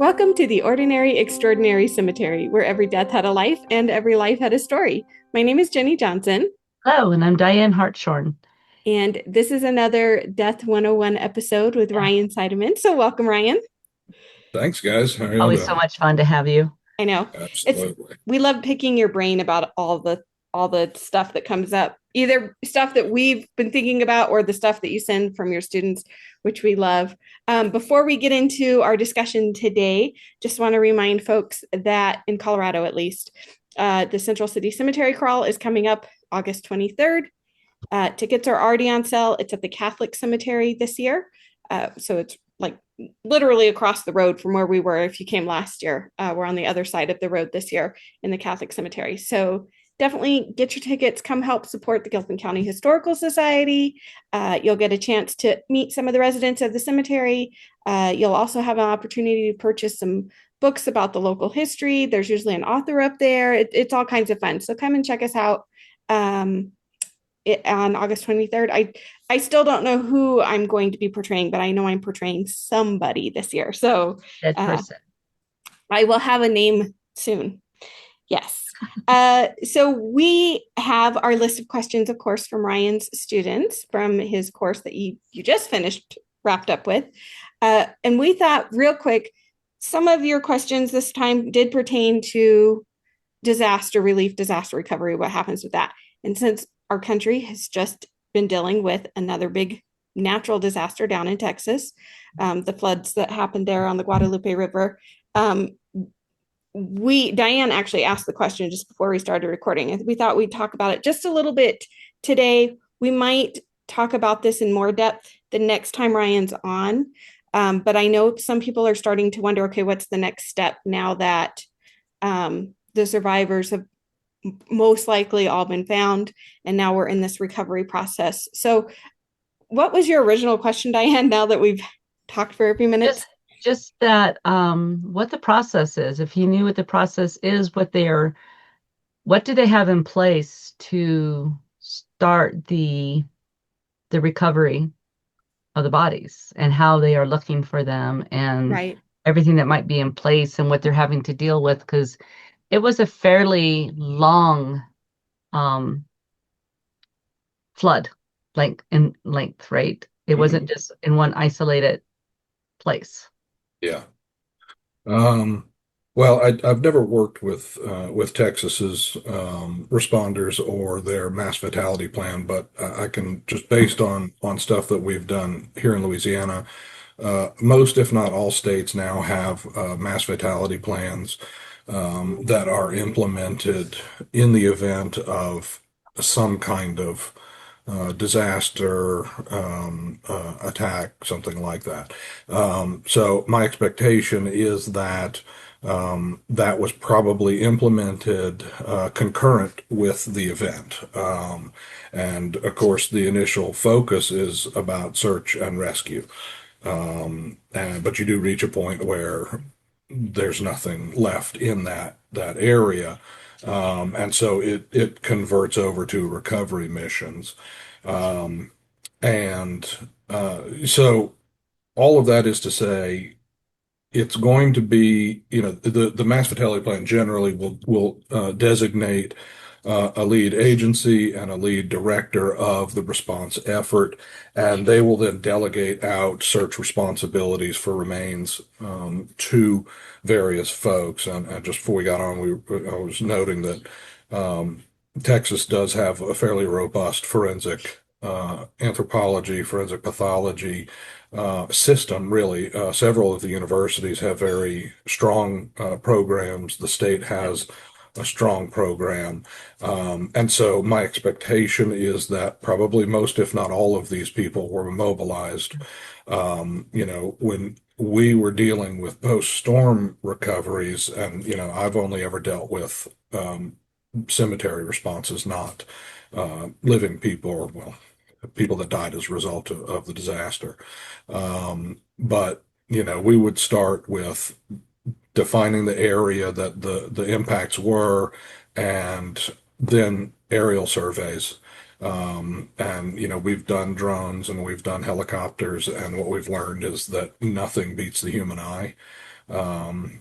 Welcome to the Ordinary Extraordinary Cemetery, where every death had a life and every life had a story. My name is Jennie Johnson, Hello, and I'm Dianne Hartshorn. and this is another Death 101 episode with Yeah, Ryan Seidemann. So, welcome, Ryan. Thanks, guys. How are y'all always so doing? much fun to have you. I know it's Absolutely. we love picking your brain about all the stuff that comes up, either stuff that we've been thinking about or the stuff that you send from your students, which we love. Before we get into our discussion today, just want to remind folks that in Colorado, at least, the Central City Cemetery Crawl is coming up August 23rd. Tickets are already on sale. It's at the Catholic Cemetery this year. So it's like literally across the road from where we were if you came last year. We're on the other side of the road this year in the Catholic Cemetery. So definitely get your tickets. Come help support the Gilpin County Historical Society. You'll get a chance to meet some of the residents of the cemetery. You'll also have an opportunity to purchase some books about the local history. There's usually an author up there. It's all kinds of fun. So come and check us out. On August 23rd. I still don't know who I'm going to be portraying, but I know I'm portraying somebody this year. So Dead uh, person. I will have a name soon. Yes. So we have our list of questions, of course, from Ryan's students from his course that you just finished, wrapped up with. And we thought real quick, some of your questions this time did pertain to disaster relief, disaster recovery, what happens with that. And since our country has just been dealing with another big natural disaster down in Texas, the floods that happened there on the Guadalupe River, Dianne actually asked the question just before we started recording, and we thought we'd talk about it just a little bit today. We might talk about this in more depth the next time Ryan's on. But I know some people are starting to wonder, okay, what's the next step now that the survivors have most likely all been found, and now we're in this recovery process. So, what was your original question, Dianne? Now that we've talked for a few Just minutes. just that what the process is. If you knew what the process is, what do they have in place to start the recovery of the bodies and how they are looking for them and Right. everything that might be in place and what they're having to deal with, because it was a fairly long um flood length, right? It wasn't Mhm. just in one isolated place. Yeah. Um, well, I've never worked with Texas's responders or their mass fatality plan, but I can just based on stuff that we've done here in Louisiana, most, if not all, states now have mass fatality plans that are implemented in the event of some kind of disaster, attack, something like that. So my expectation is that that was probably implemented concurrent with the event. And of course, the initial focus is about search and rescue. But you do reach a point where there's nothing left in that area. And so it converts over to recovery missions. Um, and so all of that is to say, it's going to be, the mass fatality plan generally will designate a lead agency and a lead director of the response effort, and they will then delegate out search responsibilities for remains to various folks. And just before we got on, I was noting that Texas does have a fairly robust forensic anthropology, forensic pathology system, really. Several of the universities have very strong programs. The state has a strong program. And so my expectation is that probably most, if not all, of these people were mobilized. When we were dealing with post-storm recoveries, and, I've only ever dealt with cemetery responses, not living people, or, well, people that died as a result of the disaster. But we would start with defining the area that the impacts were, and then aerial surveys. And we've done drones and we've done helicopters, and what we've learned is that nothing beats the human eye. Um,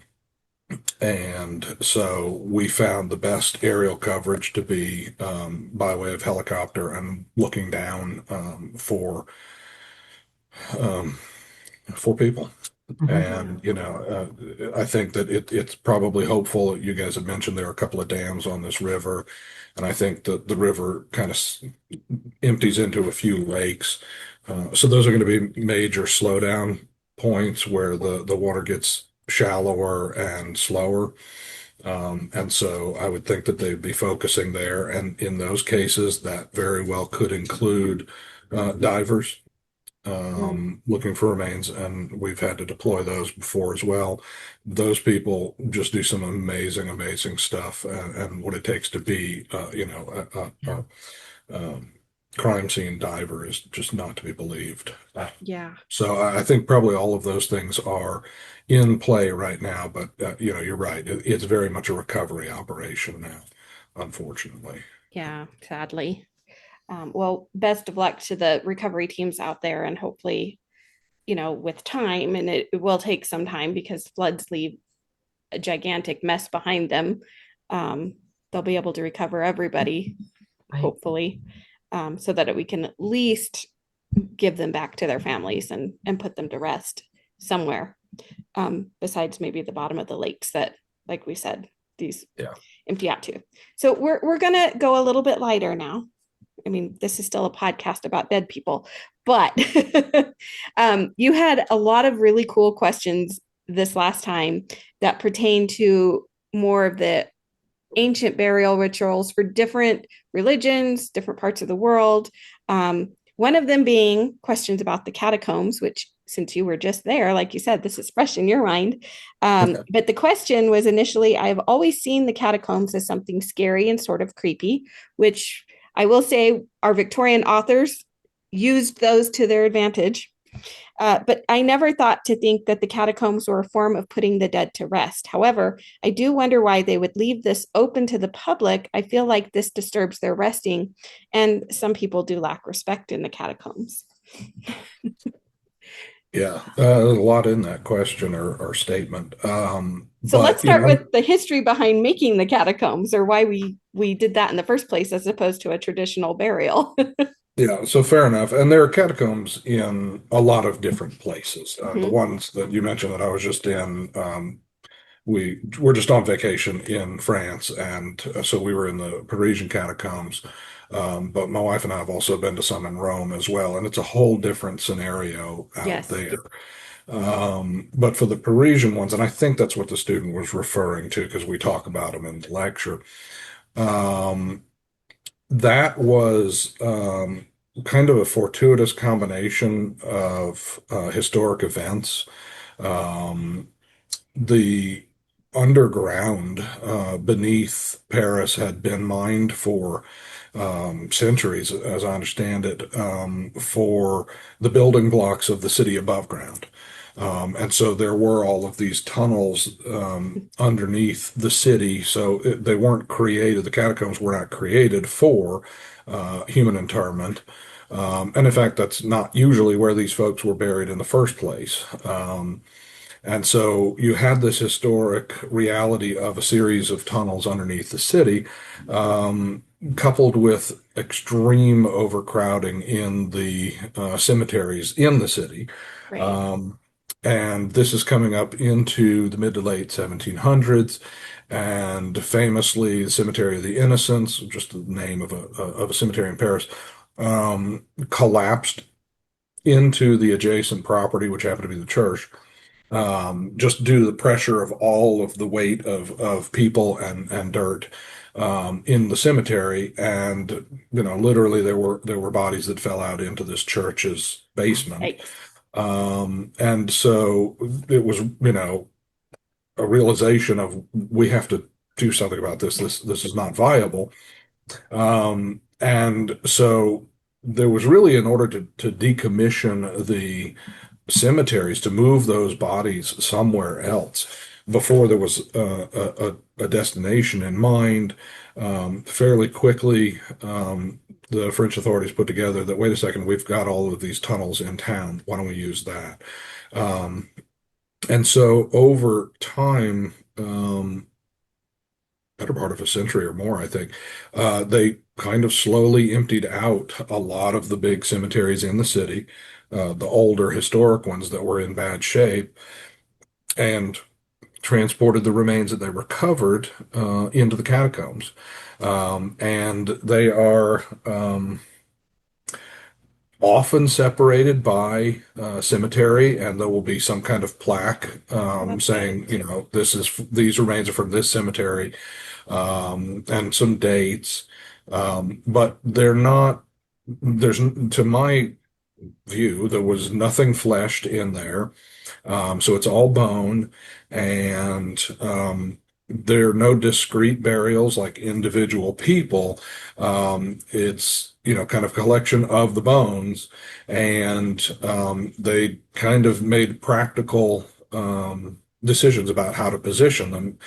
and so we found the best aerial coverage to be by way of helicopter and looking down um, for people. And, I think that it's probably hopeful. You guys have mentioned there are a couple of dams on this river, and I think that the river kind of empties into a few lakes. So those are going to be major slowdown points where the water gets shallower and slower. And so I would think that they'd be focusing there. And in those cases, that very well could include divers looking for remains, and we've had to deploy those before as well. Those people just do some amazing, amazing stuff, and what it takes to be, crime scene diver is just not to be believed. Yeah. So I think probably all of those things are in play right now, but you're right. It's very much a recovery operation now, unfortunately. Yeah, sadly. Well, best of luck to the recovery teams out there, and hopefully, with time, and it will take some time because floods leave a gigantic mess behind them. Um, they'll be able to recover everybody, Right. hopefully, so that we can at least give them back to their families and put them to rest somewhere, besides maybe the bottom of the lakes that, like we said, these Yeah. empty out to. So we're gonna go a little bit lighter now. I mean, this is still a podcast about dead people, but you had a lot of really cool questions this last time that pertain to more of the ancient burial rituals for different religions, different parts of the world. One of them being questions about the catacombs, which, since you were just there, like you said, this is fresh in your mind. But the question was initially, I've always seen the catacombs as something scary and sort of creepy, which I will say our Victorian authors used those to their advantage. But I never thought to think that the catacombs were a form of putting the dead to rest. However, I do wonder why they would leave this open to the public. I feel like this disturbs their resting, and some people do lack respect in the catacombs. Yeah, there's a lot in that question or statement. So But let's start with the history behind making the catacombs, or why we did that in the first place, as opposed to a traditional burial. yeah, so fair enough. And there are catacombs in a lot of different places. The Mhm. ones that you mentioned that I was just in, we were just on vacation in France, and so we were in the Parisian catacombs. But my wife and I have also been to some in Rome as well, and it's a whole different scenario out Yes. there. But for the Parisian ones, and I think that's what the student was referring to because we talk about them in the lecture. Um, that was kind of a fortuitous combination of historic events. Um, the underground beneath Paris had been mined for centuries, as I understand it, for the building blocks of the city above ground. And so there were all of these tunnels underneath the city. So they weren't created, the catacombs were not created for human interment. And in fact, that's not usually where these folks were buried in the first place. And so you had this historic reality of a series of tunnels underneath the city, coupled with extreme overcrowding in the cemeteries in the city. Right. And this is coming up into the mid to late 1700s. And famously, the Cemetery of the Innocents, just the name of a cemetery in Paris, collapsed into the adjacent property, which happened to be the church, just due to the pressure of all of the weight of people and dirt in the cemetery. And literally there were bodies that fell out into this church's basement. Yikes. And so it was, a realization of we have to do something about this. This is not viable. And so there was really, in order to decommission the cemeteries, to move those bodies somewhere else before there was a destination in mind. Fairly quickly, the French authorities put together that, wait a second, we've got all of these tunnels in town. Why don't we use that? And so over time, better part of a century or more, I think, they kind of slowly emptied out a lot of the big cemeteries in the city, the older historic ones that were in bad shape, and transported the remains that they recovered into the catacombs. And they are often separated by cemetery, and there will be some kind of plaque That's saying, nice. these remains are from this cemetery, and some dates. But they're not. There's, to my view, there was nothing fleshed in there. So it's all bone, and there are no discrete burials like individual people. It's, kind of collection of the bones, and they kind of made practical decisions about how to position them.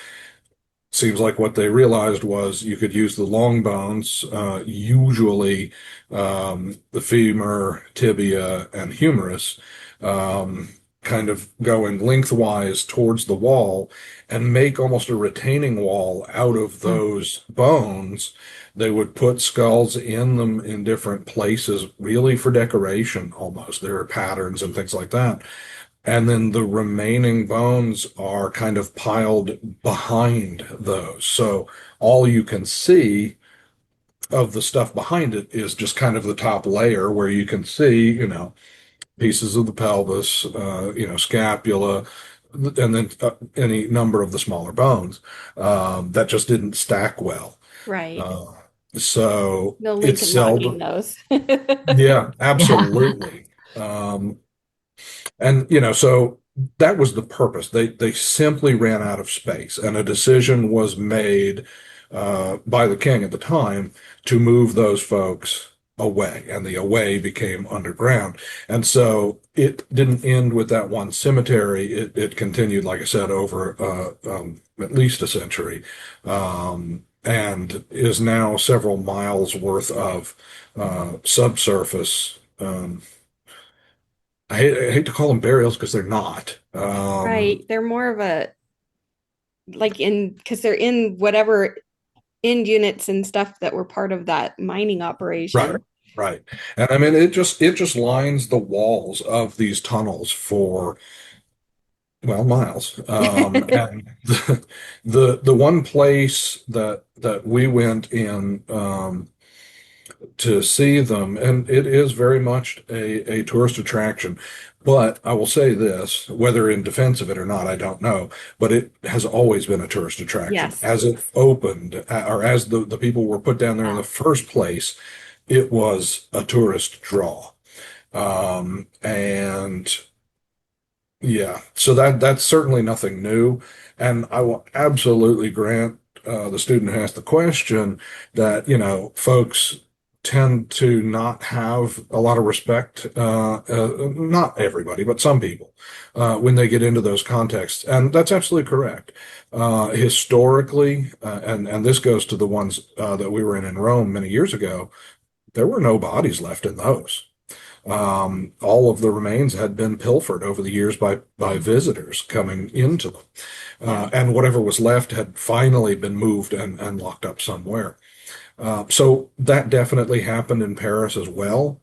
Seems like what they realized was you could use the long bones, usually the femur, tibia, and humerus, um, kind of going lengthwise towards the wall and make almost a retaining wall out of Mm. those bones. They would put skulls in them in different places, really for decoration almost. There are patterns and things like that. And then the remaining bones are kind of piled behind those. So all you can see of the stuff behind it is just kind of the top layer where you can see, pieces of the pelvis, scapula, and then any number of the smaller bones that just didn't stack well. Right. Uh, so No it's Lincoln logging seldom. those. Yeah, Yeah. absolutely. And so that was the purpose. They simply ran out of space, and a decision was made by the king at the time to move those folks away, and the away became underground. And so it didn't end with that one cemetery. It continued, like I said, over at least a century, and is now several miles worth of subsurface. I hate to call them burials because they're not. Right. They're more of a because they're in whatever end units and stuff that were part of that mining Right, operation. right. And I mean, it just lines the walls of these tunnels for, well, miles. And the one place that we went in to see them, and it is very much a tourist attraction. But I will say this, whether in defense of it or not, I don't know, but it has always been a tourist attraction. Yes. As it opened, or as the people were put down there in the Wow. first place, it was a tourist draw. And yeah, so that's certainly nothing new. And I will absolutely grant the student who asked the question that, folks tend to not have a lot of respect, not everybody, but some people, when they get into those contexts. And that's absolutely correct. Historically, and this goes to the ones that we were in Rome many years ago, there were no bodies left in those. All of the remains had been pilfered over the years by visitors coming into them. Yeah. And whatever was left had finally been moved and locked up somewhere. So that definitely happened in Paris as well.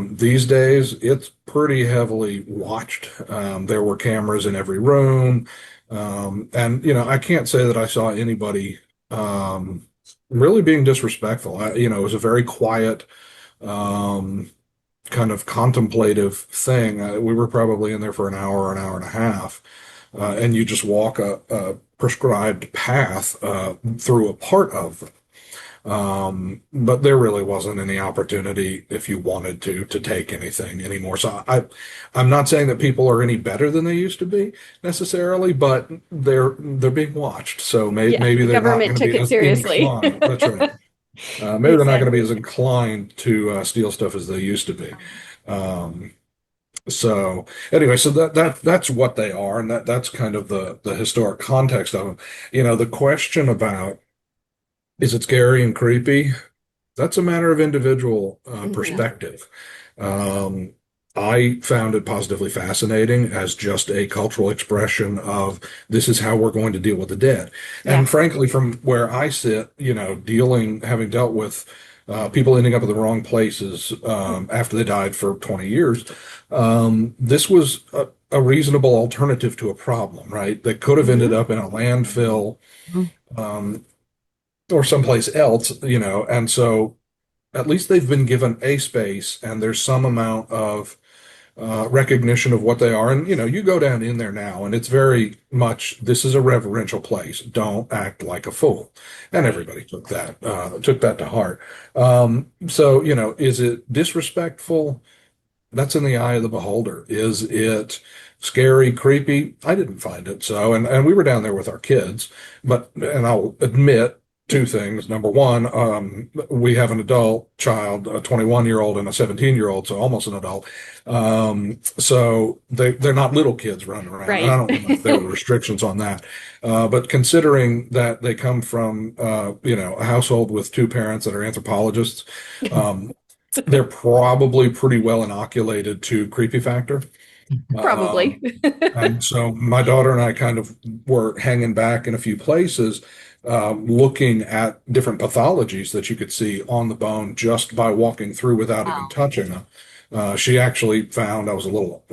These days, it's pretty heavily watched. There were cameras in every room. And, I can't say that I saw anybody really being disrespectful. It was a very quiet, um, kind of contemplative thing. We were probably in there for an hour and a half, and you just walk a prescribed path through a part of them. But there really wasn't any opportunity if you wanted to take anything anymore. So I'm not saying that people are any better than they used to be necessarily, but they're being watched. So Yeah. maybe The they're not government going to took be it as seriously. inclined. That's right. Maybe they're not going to be as Exactly. inclined to steal stuff as they used to be. Um, so anyway, so that's what they are, and that's kind of the historic context of them. The question about is it scary and creepy? That's a matter of individual Mhm. perspective. Um, I found it positively fascinating as just a cultural expression of this is how we're going to deal with the dead. Yeah. And frankly, from where I sit, having dealt with people ending up in the wrong places after they died for 20 years, this was a reasonable alternative to a problem, right? That could have ended Mhm. up in a landfill Mhm. um, or someplace else, and so at least they've been given a space and there's some amount of recognition of what they are. And you go down in there now, and it's very much this is a reverential place. Don't act like a fool. And Right. everybody took that to heart. So is it disrespectful? That's in the eye of the beholder. Is it scary, creepy? I didn't find it so. And we were down there with our kids, and I'll admit two things. Number one, we have an adult child, a 21-year-old and a 17-year-old, so almost an adult. So they're not little kids running around. And I Right. don't know if there were restrictions on that. But considering that they come from, a household with two parents that are anthropologists, um, they're probably pretty well inoculated to creepy factor. Probably. Um, and so my daughter and I kind of were hanging back in a few places, looking at different pathologies that you could see on the bone just by walking through without even Wow. touching them. She actually found, I was a little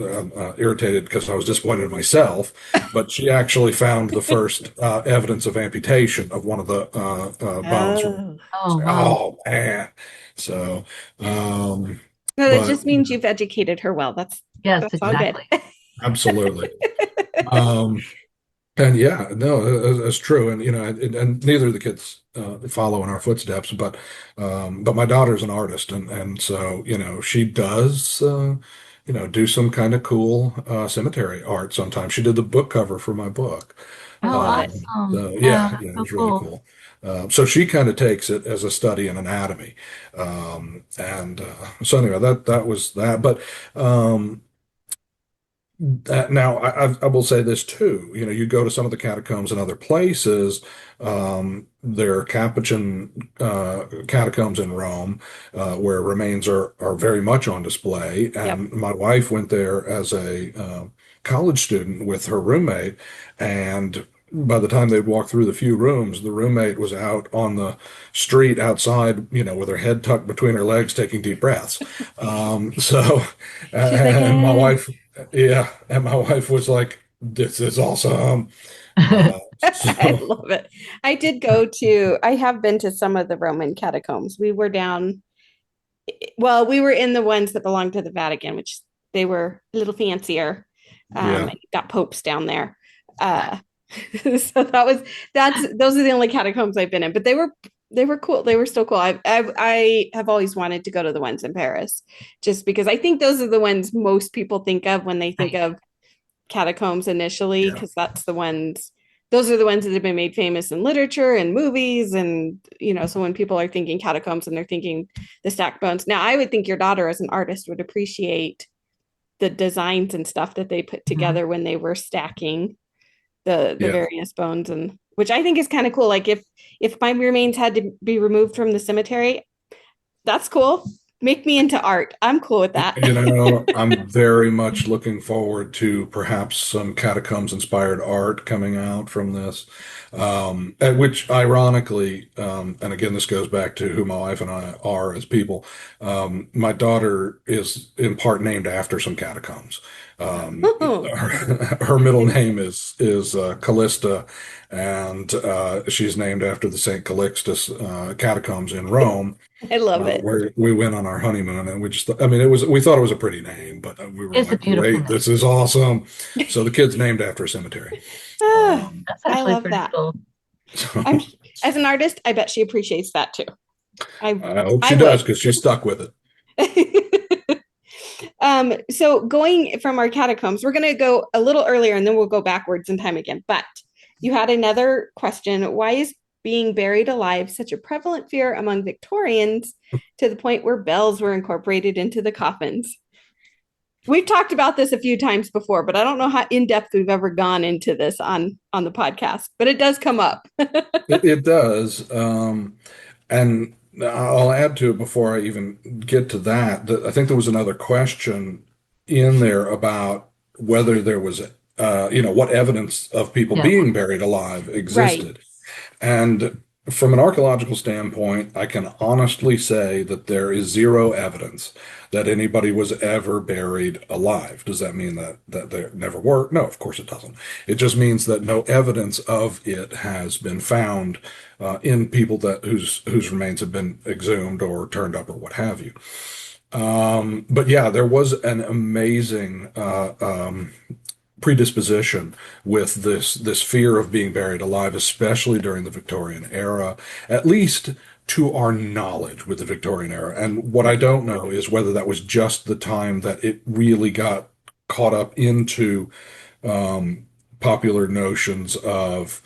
irritated because I was disappointed in myself, but she actually found the first evidence of amputation of one of the bones. Oh. Oh, wow. Oh, man. So, No, that but just means you've educated her well. Yes, That's all good. exactly. absolutely. Um, and yeah, no, that's true. And and neither of the kids follow in our footsteps, but my daughter's an artist, and so she does do some kind of cool cemetery art. Sometimes she did the book cover for my book. Oh, I love it. awesome. So Yeah, yeah, that's it so was really cool. cool. So she kind of takes it as a study in anatomy, and so anyway, that was that. But now, I will say this too. You go to some of the catacombs in other places. There are Capuchin catacombs in Rome, where remains are very much on display. Yep. And my wife went there as a college student with her roommate, and by the time they'd walk through the few rooms, the roommate was out on the street outside, with her head tucked between her legs, taking deep breaths. So, She's like, and my wife. Yeah, and my wife was like, "This is awesome." I So love it. I have been to some of the Roman catacombs. We were in the ones that belonged to the Vatican, which they were a little fancier. yeah, And got popes down there. Uh, so those are the only catacombs I've been in, but they were cool. They were still cool. I have always wanted to go to the ones in Paris, just because I think those are the ones most people think of when they think Right. of catacombs initially, yeah, because those are the ones that have been made famous in literature and movies. And, so when people are thinking catacombs and they're thinking the stacked bones. Now, I would think your daughter as an artist would appreciate the designs and stuff that they put Mhm. together when they were stacking the yeah. various bones, and which I think is kind of cool. Like if my remains had to be removed from the cemetery, that's cool. Make me into art. I'm cool with that. I'm very much looking forward to perhaps some catacombs inspired art coming out from this. And which ironically, and again, this goes back to who my wife and I are as people. My daughter is in part named after some catacombs. Her middle name is Callista, and she's named after the Saint Calixtus catacombs in Rome, I love it. where we went on our honeymoon, and I mean, we thought it was a pretty name, but we were It's a like, beautiful wait, name. this is awesome. So the kid's named after a cemetery. Ah, Um, That's I actually love pretty that. cool. I'm so As an artist, I bet she appreciates that too. I I hope I she does would. because she's stuck with it. So going from our catacombs, we're going to go a little earlier and then we'll go backwards in time again. But you had another question. Why is being buried alive such a prevalent fear among Victorians to the point where bells were incorporated into the coffins? We've talked about this a few times before, but I don't know how in depth we've ever gone into this on the podcast, but it does come up. It does. And I'll add to it before I even get to that. I think there was another question. in there about whether there was, what evidence of people Yeah. being buried alive Right. existed. And from an archaeological standpoint, I can honestly say that there is zero evidence that anybody was ever buried alive. Does that mean that there never were? No, of course it doesn't. It just means that no evidence of it has been found in people that whose remains have been exhumed or turned up or what have you. But yeah, there was an amazing predisposition with this fear of being buried alive, especially during the Victorian era, at least to our knowledge with the Victorian era. And what I don't know is whether that was just the time that it really got caught up into um, popular notions of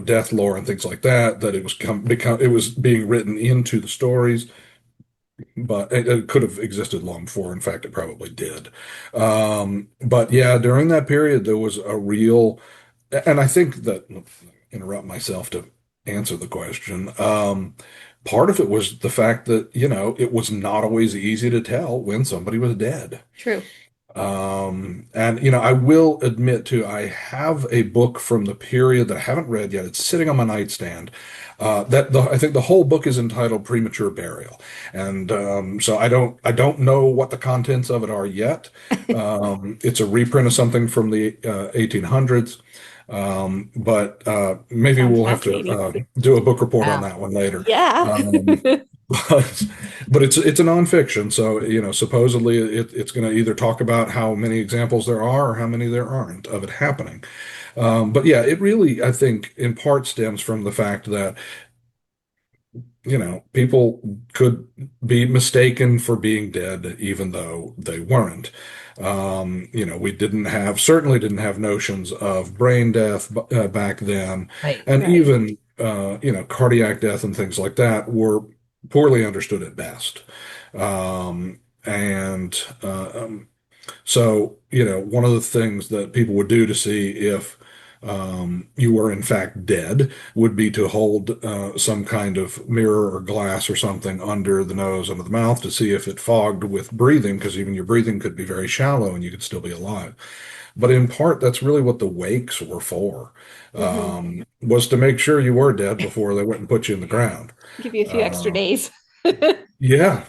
death lore and things like that, that it was become it was being written into the stories, but it could have existed long before. In fact, it probably did. But yeah, during that period, there was a real, and I think that, interrupt myself to answer the question. Part of it was the fact that, it was not always easy to tell when somebody was dead. True. And I will admit too, I have a book from the period that I haven't read yet. It's sitting on my nightstand. I think the whole book is entitled Premature Burial, and so I don't know what the contents of it are yet. It's a reprint of something from the 1800s, but maybe Sounds we'll have to fascinating. do a book report on Wow. that one later. Yeah. Um, but it's a nonfiction, so supposedly it's going to either talk about how many examples there are or how many there aren't of it happening. But yeah, it really, I think, in part stems from the fact that people could be mistaken for being dead even though they weren't. We certainly didn't have notions of brain death back then, Right. and Right. even cardiac death and things like that were poorly understood at best. And so, one of the things that people would do to see if you were in fact dead would be to hold some kind of mirror or glass or something under the nose, under the mouth to see if it fogged with breathing, because even your breathing could be very shallow and you could still be alive. But in part, that's really what the wakes were for, Mhm. was to make sure you were dead before they went and put you in the ground. Give you a few extra Uh, days. yeah,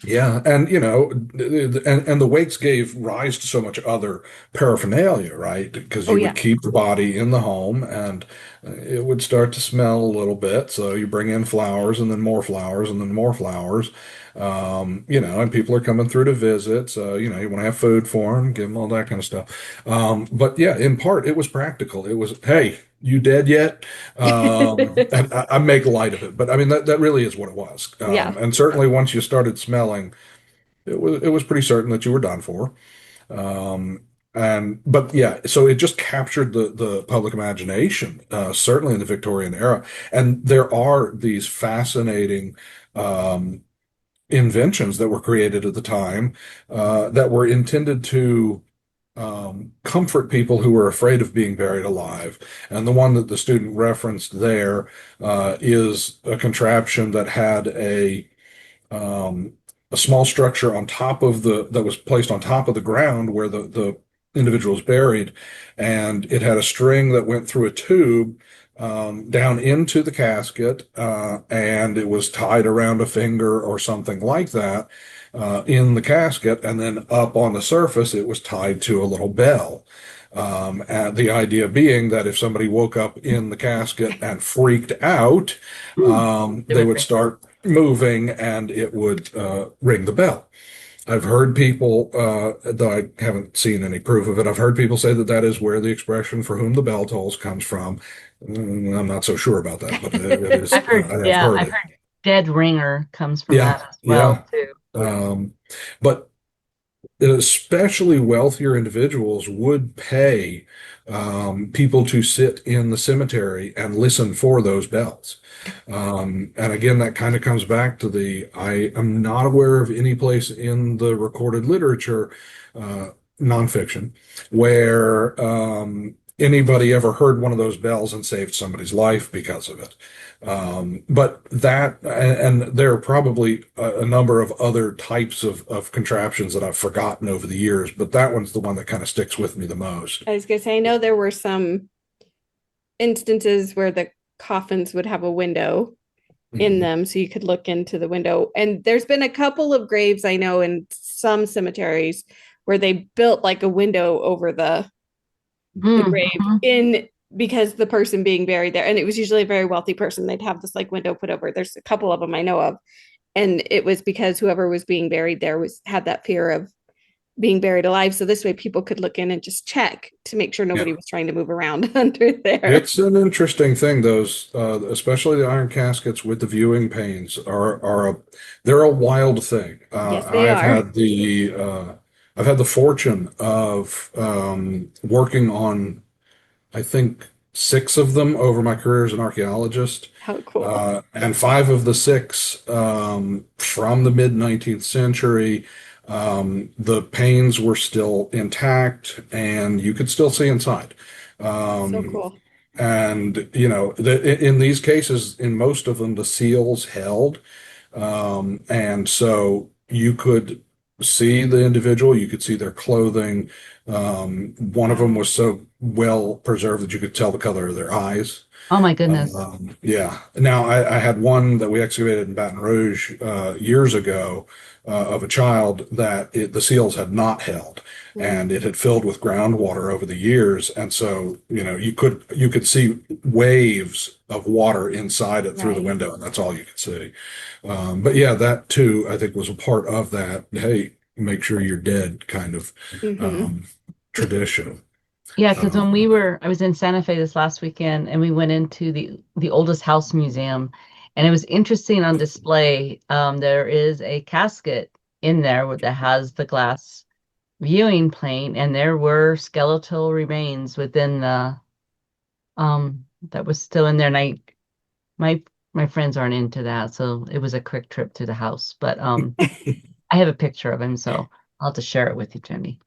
yeah, and and the wakes gave rise to so much other paraphernalia, right? Because Oh you would yeah. keep the body in the home, and it would start to smell a little bit. So you bring in flowers, and then more flowers, and then more flowers. And people are coming through to visit, so you want to have food for them, give them all that kind of stuff. But yeah, in part, it was practical. It was, hey, you dead yet? And I make light of it, but I mean that really is what it was. Yeah. And certainly once you started smelling, it was pretty certain that you were done for. Um, and but yeah, so it just captured the public imagination, certainly in the Victorian era. And there are these fascinating inventions that were created at the time that were intended to comfort people who were afraid of being buried alive. And the one that the student referenced there is a contraption that had um, a small structure on top of that was placed on top of the ground where the individual was buried, and it had a string that went through a tube down into the casket, and it was tied around a finger or something like that in the casket, and then up on the surface, it was tied to a little bell. And the idea being that if somebody woke up in the casket and freaked out, They they would would bring. start moving and it would ring the bell. I've heard people, though I haven't seen any proof of it, I've heard people say that that is where the expression "for whom the bell tolls" comes from. I'm not so sure about that, but it is. I've heard, I have yeah, heard I've it. heard dead ringer comes from Yeah, that as yeah. well too. Um, but especially wealthier individuals would pay people to sit in the cemetery and listen for those bells. And again, that kind of comes back to I am not aware of any place in the recorded literature, uh, nonfiction, where anybody ever heard one of those bells and saved somebody's life because of it. But that, and there are probably a number of other types of contraptions that I've forgotten over the years, but that one's the one that kind of sticks with me the most. I was gonna say, I know there were some instances where the coffins would have a window in Mhm. them so you could look into the window. And there's been a couple of graves I know in some cemeteries where they built like a window over the grave Mm-hmm. in because the person being buried there, and it was usually a very wealthy person, they'd have this like window put over. There's a couple of them I know of, and it was because whoever was being buried there was had that fear of being buried alive. So this way people could look in and just check to make sure Yeah. nobody was trying to move around under there. It's an interesting thing. Those, especially the iron caskets with the viewing panes, they're a wild thing. Yes, they are. I've had the fortune of working on, I think, six of them over my career as an archaeologist, How cool. and five of the six from the mid 19th century. The panes were still intact, and you could still see inside. So Um, cool. and in these cases, in most of them, the seals held, and so you could see the individual, you could see their clothing. One of them Wow. was so well preserved that you could tell the color of their eyes. Oh my goodness. Yeah. Now, I had one that we excavated in Baton Rouge years ago of a child that the seals had not held, Mm, and it had filled with groundwater over the years, and so you could see waves of water inside it through the right. window, and that's all you could see. But yeah, that too, I think, was a part of that. Hey, make sure you're dead kind of Hmm. um, tradition. Yeah, because when Um, I was in Santa Fe this last weekend, and we went into the oldest house museum, and it was interesting on display. There is a casket in there that has the glass viewing plane, and there were skeletal remains within the that was still in there. And my my friends aren't into that, so it was a quick trip to the house. But I have a picture of him, so I'll have to share it with you, Jenny,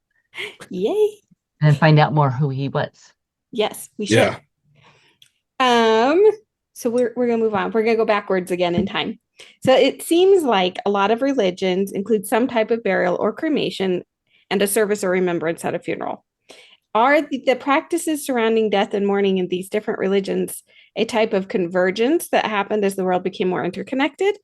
Yay. and find out more who he was. Yes, we should. yeah. Um, so we're gonna move on. We're gonna go backwards again in time. So it seems like a lot of religions include some type of burial or cremation and a service or remembrance at a funeral. Are the practices surrounding death and mourning in these different religions a type of convergence that happened as the world became more interconnected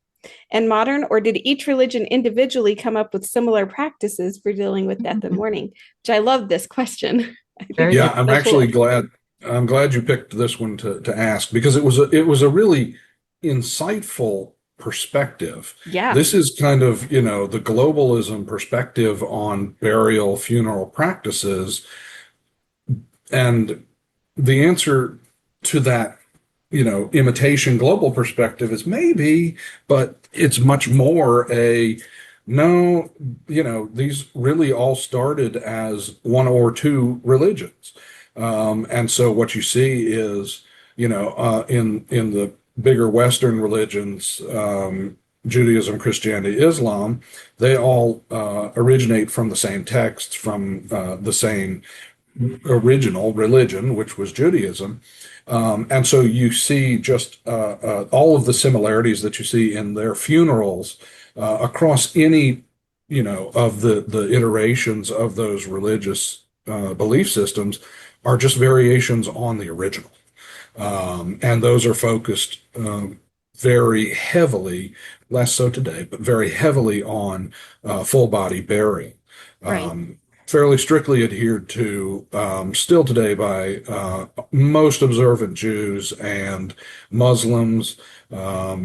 and modern, or did each religion individually come up with similar practices for dealing with death and mourning? Which I love this question. I think Very Yeah, good. that's I'm so actually cool. glad. I'm glad you picked this one to ask because it was a really insightful perspective. Yeah, This is kind of, the globalism perspective on burial funeral practices, and the answer to that, imitation global perspective is maybe, but it's much more a no, these really all started as one or two religions. And so what you see is, in the bigger Western religions, Judaism, Christianity, Islam, they all originate from the same texts, from the same original religion, which was Judaism. And so you see just all of the similarities that you see in their funerals across any, of the iterations of those religious belief systems are just variations on the original. And those are focused very heavily, less so today, but very heavily on full body burial. right. Um, Fairly strictly adhered to still today by most observant Jews and Muslims.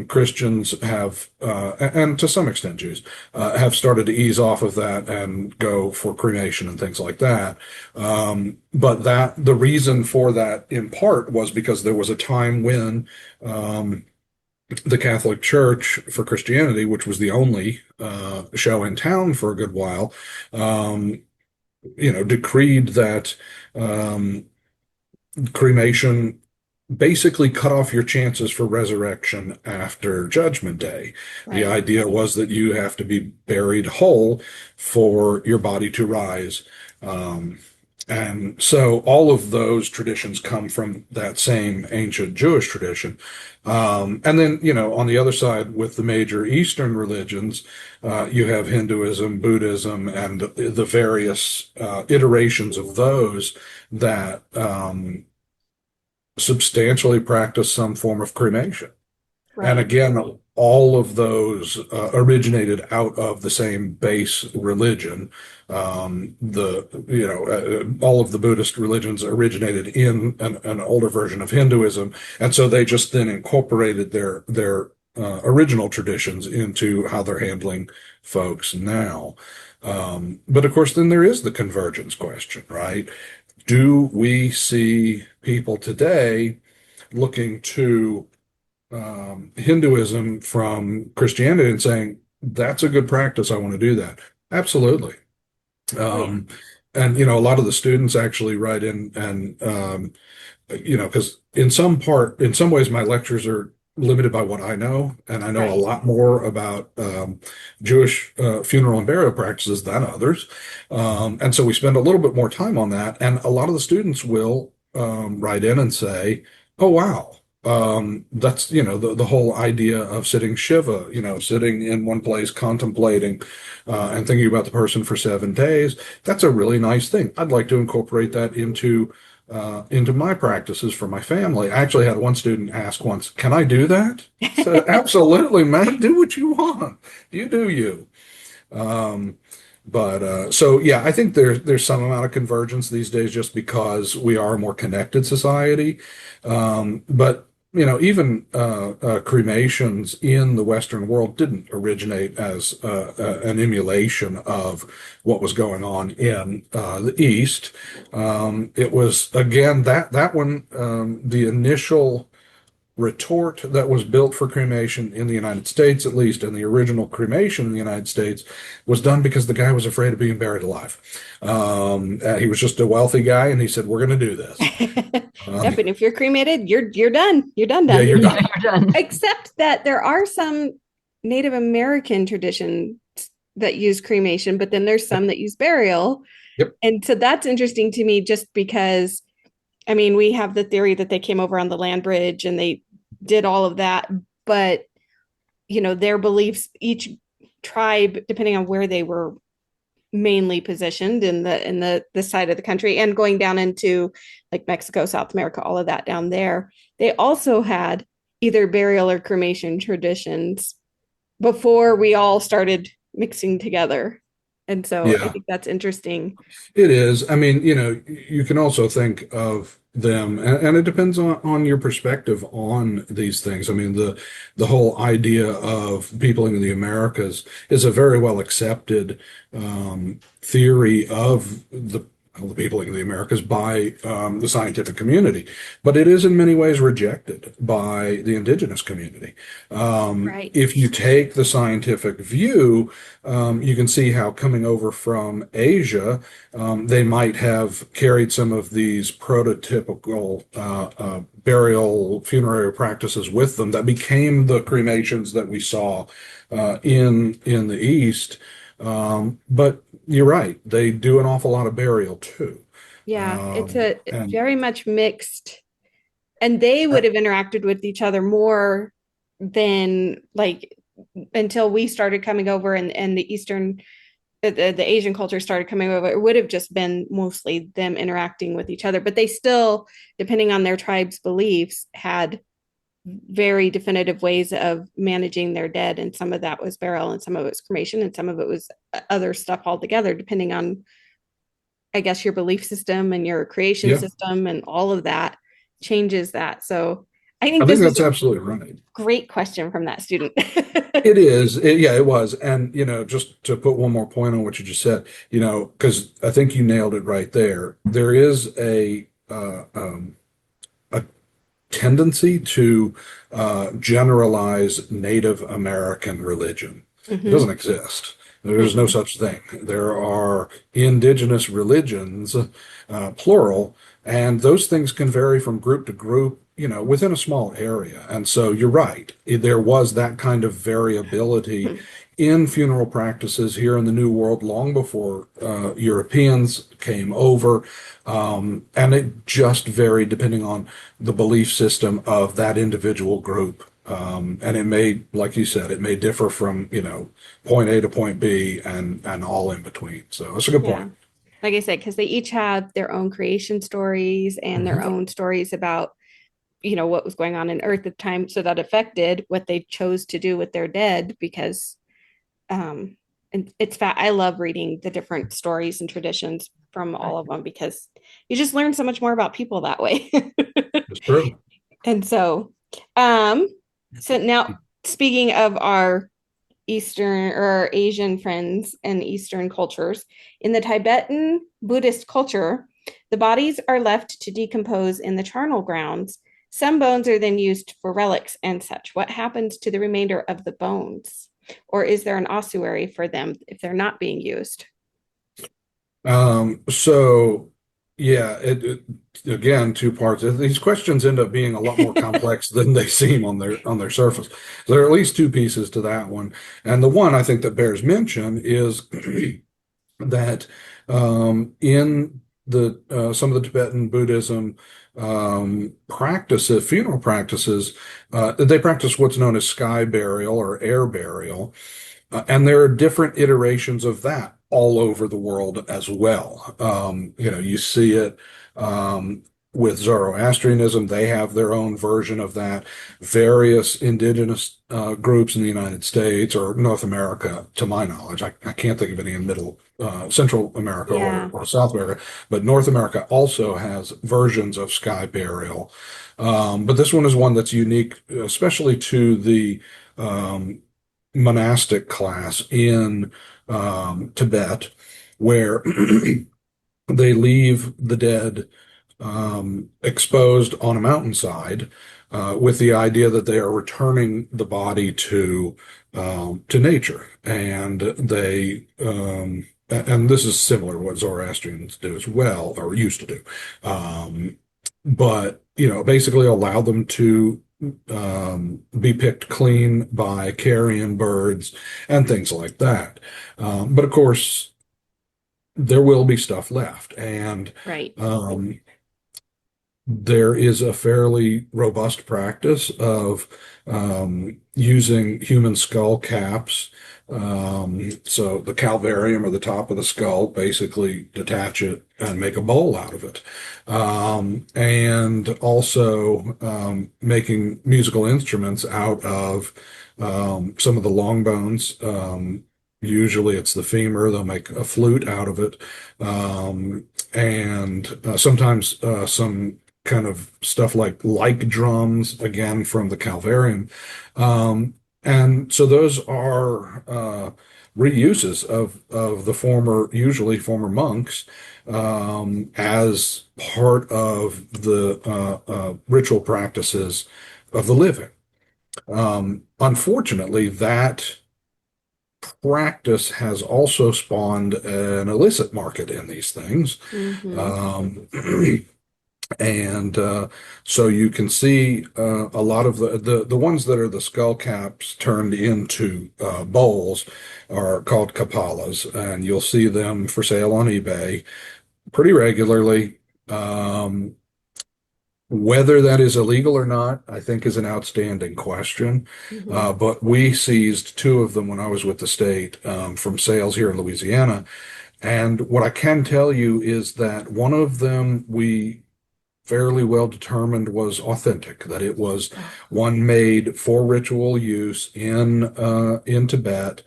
Christians have, and to some extent Jews, have started to ease off of that and go for cremation and things like that. But the reason for that in part was because there was a time when the Catholic Church for Christianity, which was the only show in town for a good while, decreed that um, cremation basically cut off your chances for resurrection after Judgment Day. The Right. idea was that you have to be buried whole for your body to rise. Um, And so all of those traditions come from that same ancient Jewish tradition. And then, on the other side, with the major Eastern religions, you have Hinduism, Buddhism, and the various iterations of those that substantially practice some form of cremation. And Right. again, all of those originated out of the same base religion. All of the Buddhist religions originated in an older version of Hinduism, and so they just then incorporated their original traditions into how they're handling folks now. But of course, then there is the convergence question, right? Do we see people today looking to Hinduism from Christianity and saying, that's a good practice. I want to do that. Absolutely. Oh, yeah. And, a lot of the students actually write in and, because in some ways, my lectures are limited by what I know, and I know a Right. lot more about Jewish funeral and burial practices than others. And so we spend a little bit more time on that. And a lot of the students will write in and say, oh, wow. That's, the whole idea of sitting Shiva, sitting in one place, contemplating and thinking about the person for 7 days. That's a really nice thing. I'd like to incorporate that into my practices for my family. I actually had one student ask once, "Can I do that?" I said, "Absolutely, man. Do what you want. You do you." Um, but so yeah, I think there's some amount of convergence these days just because we are a more connected society. But even cremations in the Western world didn't originate as an emulation of what was going on in the East. It was again that one the initial retort that was built for cremation in the United States, at least, and the original cremation in the United States was done because the guy was afraid of being buried alive. He was just a wealthy guy, and he said, "We're going to do this." Yep. And if you're cremated, you're done. You're done, Yeah, done. you're Yeah, done. you're done. Except that there are some Native American traditions that use cremation, but then there's some that use burial. Yep. And so that's interesting to me just because, I mean, we have the theory that they came over on the land bridge and they did all of that, but their beliefs, each tribe, depending on where they were mainly positioned in the side of the country and going down into like Mexico, South America, all of that down there, they also had either burial or cremation traditions before we all started mixing together. And so I Yeah. think that's interesting. It is. I mean, you can also think of them, and it depends on your perspective on these things. I mean, the whole idea of peopling in the Americas is a very well accepted theory of the peopling of the Americas by the scientific community, but it is in many ways rejected by the indigenous community. Right. If you take the scientific view, you can see how coming over from Asia, they might have carried some of these prototypical burial funerary practices with them that became the cremations that we saw in the East. But you're right, they do an awful lot of burial too. Yeah, it's a And very much mixed, and they would have interacted with each other more than like until we started coming over and the Eastern the Asian culture started coming over. It would have just been mostly them interacting with each other, but they still, depending on their tribe's beliefs, had very definitive ways of managing their dead, and some of that was burial and some of it was cremation and some of it was other stuff altogether, depending on, I guess, your belief system and your creation yeah, system and all of that changes that. So I think I think this was that's a absolutely right. great question from that student. It is. Yeah, it was. And, just to put one more point on what you just said, because I think you nailed it right there. There is a tendency to generalize Native American religion. It Mhm. doesn't exist. There's no such thing. There are indigenous religions, plural, and those things can vary from group to group, within a small area. And so you're right. There was that kind of variability in funeral practices here in the New World long before Europeans came over. And it just varied depending on the belief system of that individual group. And it may, like you said, it may differ from, point A to point B and all in between. So that's a good Yeah. point. Like I said, because they each have their own creation stories and their own stories about, what was going on in Earth at the time. So that affected what they chose to do with their dead because and I love reading the different stories and traditions from all of them because you just learn so much more about people that way. It's true. And um, so now speaking of our Eastern or Asian friends and Eastern cultures, in the Tibetan Buddhist culture, the bodies are left to decompose in the charnel grounds. Some bones are then used for relics and such. What happens to the remainder of the bones? Or is there an ossuary for them if they're not being used? So yeah, again, two parts. These questions end up being a lot more complex than they seem on their surface. There are at least two pieces to that one. And the one I think that bears mention is that in the some of the Tibetan Buddhism practices, funeral practices, they practice what's known as sky burial or air burial. And there are different iterations of that all over the world as well. You see it with Zoroastrianism. They have their own version of that. Various indigenous groups in the United States or North America, to my knowledge, I can't think of any in Central America or South America, but North America also has versions of sky burial. But this one is one that's unique, especially to the monastic class in Tibet, where they leave the dead exposed on a mountainside with the idea that they are returning the body to nature, and and this is similar to what Zoroastrians do as well, or used to do. But basically allow them to be picked clean by carrion birds and things like that. But of course, there will be stuff left, and Right. There is a fairly robust practice of using human skull caps. So the calvarium or the top of the skull, basically detach it and make a bowl out of it. And also making musical instruments out of some of the long bones. Usually it's the femur. They'll make a flute out of it. And sometimes some kind of stuff like drums, again from the Calvarium. And so those are reuses of the usually former monks, as part of the ritual practices of the living. Unfortunately, that practice has also spawned an illicit market in these things. And so you can see a lot of the ones that are the skull caps turned into bowls are called kapalas, and you'll see them for sale on eBay pretty regularly. Whether that is illegal or not, I think is an outstanding question. But we seized two of them when I was with the state from sales here in Louisiana. And what I can tell you is that one of them we fairly well determined was authentic, that it was one made for ritual use in Tibet.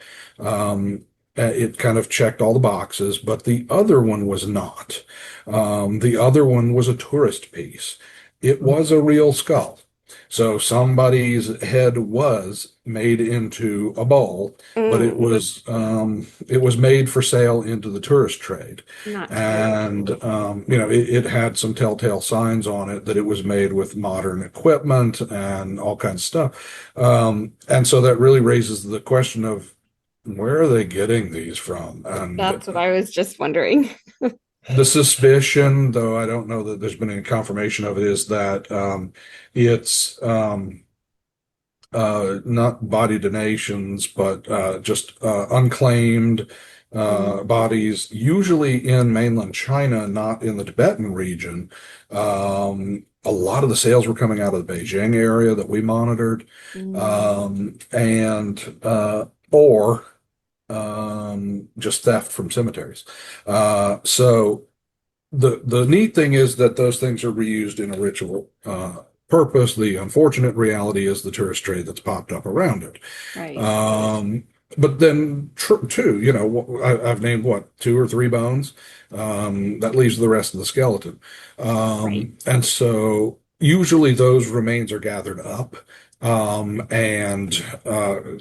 It kind of checked all the boxes, but the other one was not. The other one was a tourist piece. It was a real skull. So somebody's head was made into a bowl, but it was made for sale into the tourist trade. And it had some telltale signs on it that it was made with modern equipment and all kinds of stuff. And so that really raises the question of where are they getting these from? And that's what I was just wondering. the suspicion, though I don't know that there's been any confirmation of it, is that it's not body donations, but just unclaimed bodies, usually in mainland China, not in the Tibetan region. A lot of the sales were coming out of the Beijing area that we monitored, and or just theft from cemeteries. So the neat thing is that those things are reused in a ritual purpose. The unfortunate reality is the tourist trade that's popped up around it. Right. But then, too, I've named what, two or three bones. That leaves the rest of the skeleton. Right. And so usually those remains are gathered up and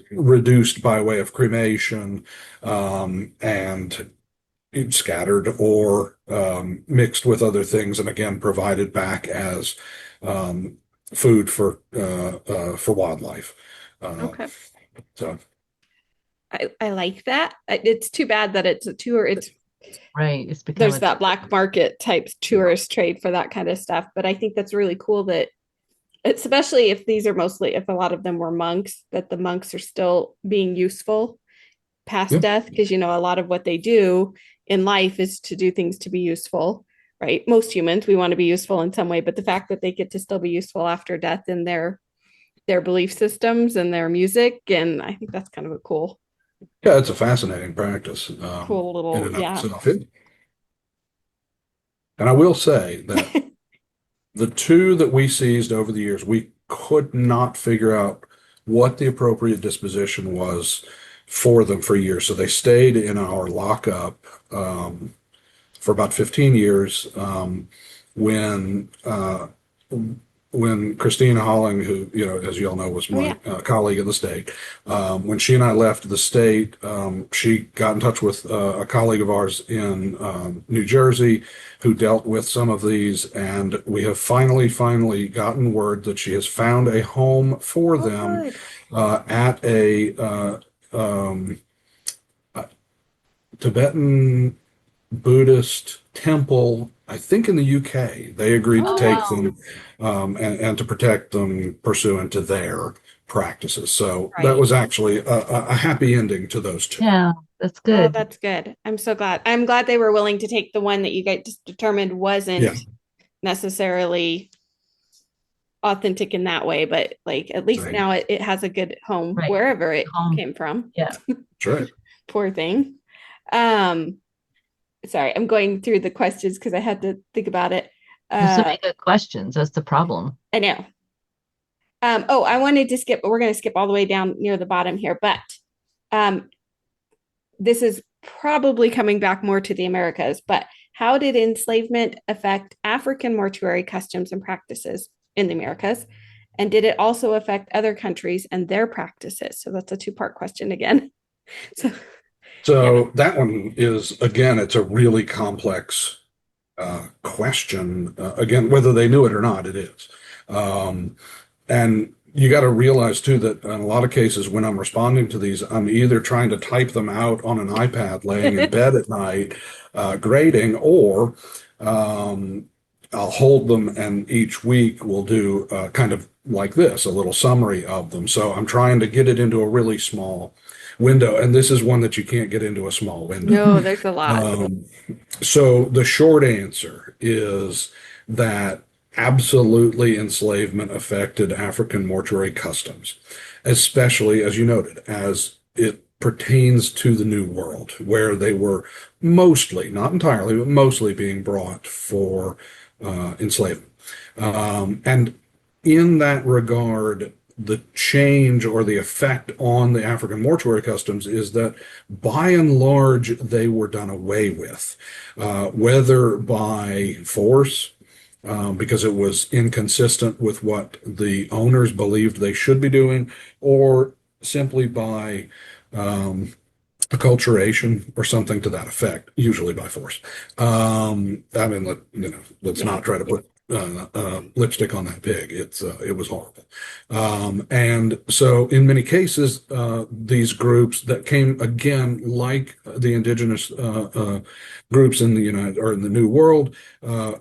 reduced by way of cremation and scattered or mixed with other things, and again provided back as food for wildlife. Okay. So I like that. It's too bad that it's a tour. Right. It's become There's that black market type tourist trade for that kind of stuff. But I think that's really cool that, especially if these are mostly, if a lot of them were monks, that the monks are still being useful past yeah. death, because a lot of what they do in life is to do things to be useful, right? Most humans, we want to be useful in some way, but the fact that they get to still be useful after death in their belief systems and their music, and I think that's kind of a cool it's a fascinating practice cool little in and of itself. And I will say that the two that we seized over the years, we could not figure out what the appropriate disposition was for them for years. So they stayed in our lockup for about 15 years when Christina Holling, who, as you all know, was my colleague in the state, when she and I left the state, she got in touch with a colleague of ours in New Jersey who dealt with some of these, and we have finally gotten word that she has found a home for them at a Tibetan Buddhist temple, I think in the UK. They agreed to take them and to protect them pursuant to their practices. So that was actually a happy ending to those two. Yeah, that's good. Oh, that's good. I'm so glad. I'm glad they were willing to take the one that you guys just determined wasn't necessarily authentic in that way, but like at least now it has a good home wherever it came from. Yeah. That's right. Poor thing. Sorry, I'm going through the questions because I had to think about it. There's so many good questions. That's the problem. I know. I wanted to skip, but we're going to skip all the way down near the bottom here. But this is probably coming back more to the Americas. But how did enslavement affect African mortuary customs and practices in the Americas? And did it also affect other countries and their practices? So that's a two-part question again. So that one is, again, it's a really complex question. Again, whether they knew it or not, it is. And you got to realize, too, that in a lot of cases, when I'm responding to these, I'm either trying to type them out on an iPad laying in bed at night, grading, or I'll hold them, and each week we'll do kind of like this, a little summary of them. So I'm trying to get it into a really small window, and this is one that you can't get into a small window. No, there's a lot. So the short answer is that absolutely enslavement affected African mortuary customs, especially, as you noted, as it pertains to the New World, where they were mostly, not entirely, but mostly being brought for enslavement. And in that regard, the change or the effect on the African mortuary customs is that by and large, they were done away with, whether by force, because it was inconsistent with what the owners believed they should be doing, or simply by acculturation or something to that effect, usually by force. I mean, let's not try to put lipstick on that pig. It was horrible. And so in many cases, these groups that came again, like the indigenous groups in the United or in the New World,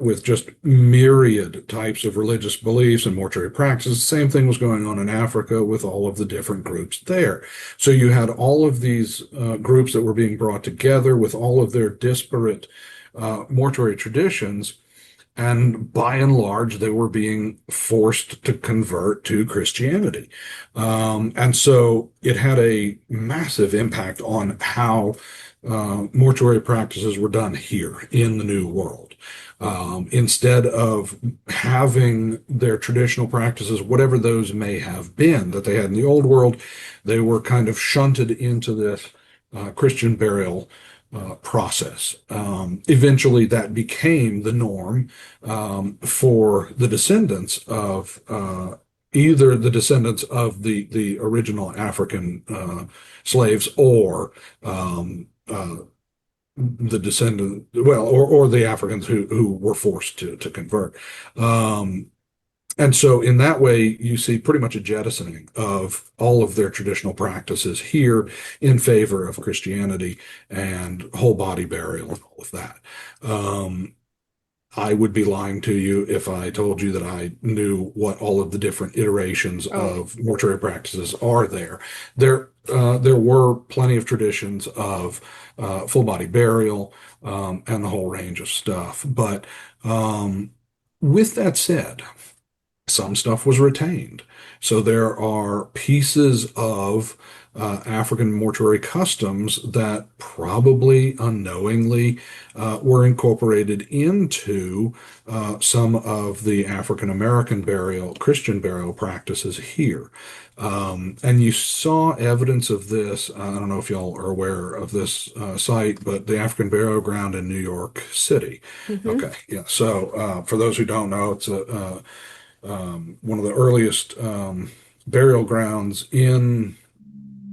with just myriad types of religious beliefs and mortuary practices. The same thing was going on in Africa with all of the different groups there. So you had all of these groups that were being brought together with all of their disparate mortuary traditions. And by and large, they were being forced to convert to Christianity. And so it had a massive impact on how mortuary practices were done here in the New World. Instead of having their traditional practices, whatever those may have been that they had in the Old World, they were kind of shunted into this Christian burial process. Eventually, that became the norm for the descendants of either the descendants of the original African slaves or the descendant, well, or the Africans who were forced to convert. And so in that way, you see pretty much a jettisoning of all of their traditional practices here in favor of Christianity and whole body burial and all of that. I would be lying to you if I told you that I knew what all of the different iterations of mortuary practices are there. There were plenty of traditions of full body burial and the whole range of stuff. But with that said, some stuff was retained. So there are pieces of African mortuary customs that probably unknowingly were incorporated into some of the African American Christian burial practices here. And you saw evidence of this. I don't know if y'all are aware of this site, but the African Burial Ground in New York City. Mm-hmm. Okay, yeah. So for those who don't know, it's one of the earliest burial grounds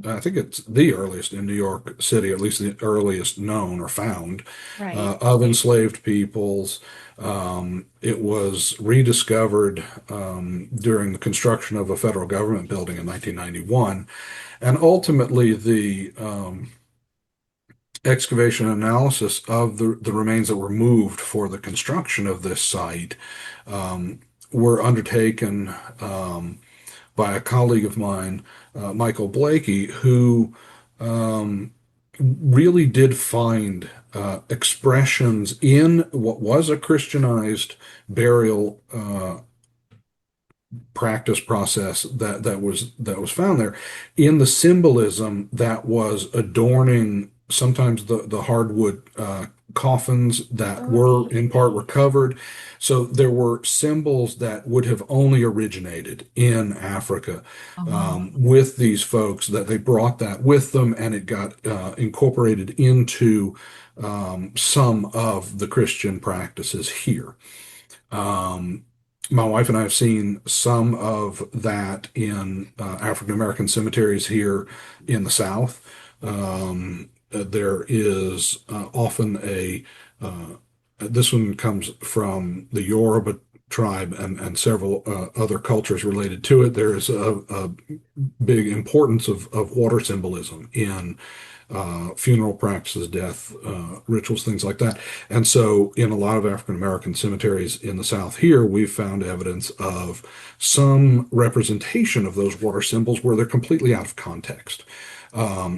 I think it's the earliest in New York City, at least the earliest known or found Right. of enslaved peoples. It was rediscovered during the construction of a federal government building in 1991. And ultimately, the excavation analysis of the remains that were moved for the construction of this site were undertaken by a colleague of mine, Michael Blakey, who really did find expressions in what was a Christianized burial practice process that was found there in the symbolism that was adorning sometimes the hardwood coffins that were in part recovered. So there were symbols that would have only originated in Africa with these folks, that they brought that with them, and it got incorporated into some of the Christian practices here. My wife and I have seen some of that in African American cemeteries here in the South. There is often this one comes from the Yoruba tribe and several other cultures related to it. There is a big importance of water symbolism in funeral practices, death rituals, things like that. And so in a lot of African American cemeteries in the South here, we've found evidence of some representation of those water symbols where they're completely out of context.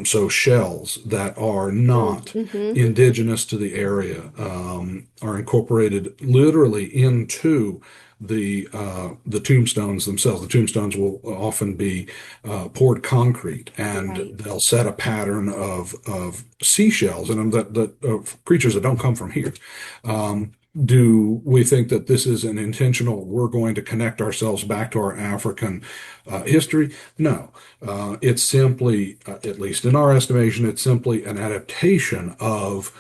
So shells that are not indigenous to the area are incorporated literally into the tombstones themselves. The tombstones will often be poured concrete, and they'll set a pattern of seashells in them that of creatures that don't come from here. Do we think that this is an intentional, we're going to connect ourselves back to our African history? No. It's simply, at least in our estimation, it's simply an adaptation of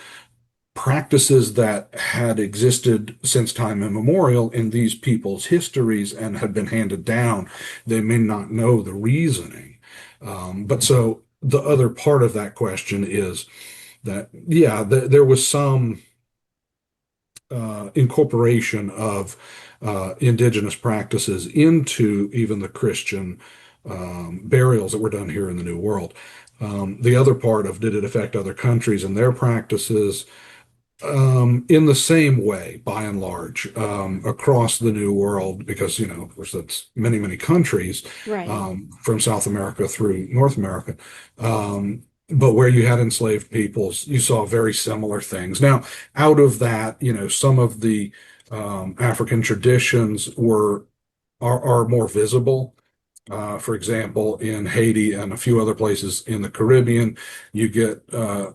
practices that had existed since time immemorial in these people's histories and had been handed down. They may not know the reasoning. But so the other part of that question is that, yeah, there was some incorporation of indigenous practices into even the Christian burials that were done here in the New World. The other part of did it affect other countries and their practices? In the same way, by and large, across the New World, because, of course, that's many, many countries, Right. from South America through North America. But where you had enslaved peoples, you saw very similar things. Now, out of that, some of the African traditions are more visible. For example, in Haiti and a few other places in the Caribbean, you get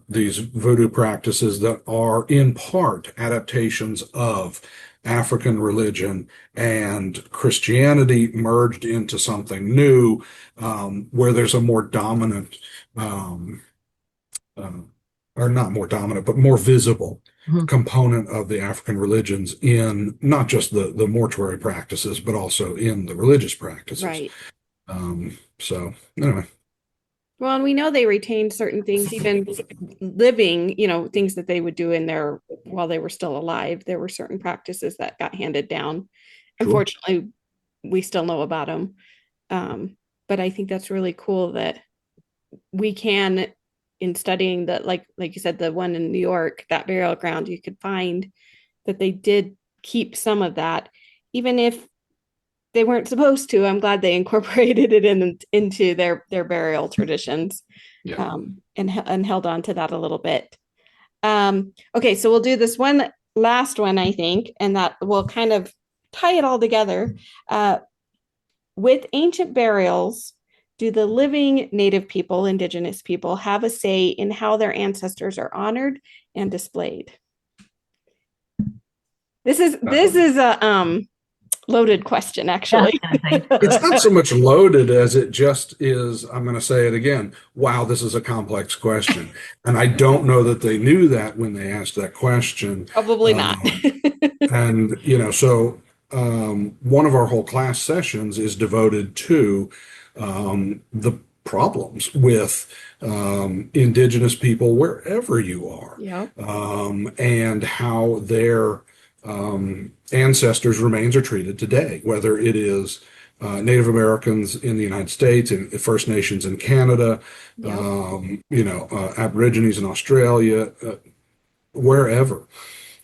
these voodoo practices that are in part adaptations of African religion and Christianity merged into something new, where there's a more dominant, um, uh, or not more dominant, but more visible Mhm. component of the African religions in not just the mortuary practices, but also in the religious practices. Right. So anyway, Well, and we know they retained certain things, even living, things that they would do in their while they were still alive. There were certain practices that got handed down. sure. Unfortunately, we still know about them. But I think that's really cool that we can, in studying that, like you said, the one in New York, that burial ground, you could find that they did keep some of that, even if they weren't supposed to. I'm glad they incorporated it into their burial traditions, Yeah. and held on to that a little bit. Okay, so we'll do this one last one, I think, and that will kind of tie it all together. With ancient burials, do the living native people, indigenous people, have a say in how their ancestors are honored and displayed? This is a loaded question, actually. It's not so much loaded as it just is. I'm going to say it again. Wow, this is a complex question. And I don't know that they knew that when they asked that question. Probably not. And, so one of our whole class sessions is devoted to the problems with indigenous people wherever you are, Yeah. and how their ancestors' remains are treated today, whether it is Native Americans in the United States and First Nations in Canada, Yep. Aborigines in Australia, wherever.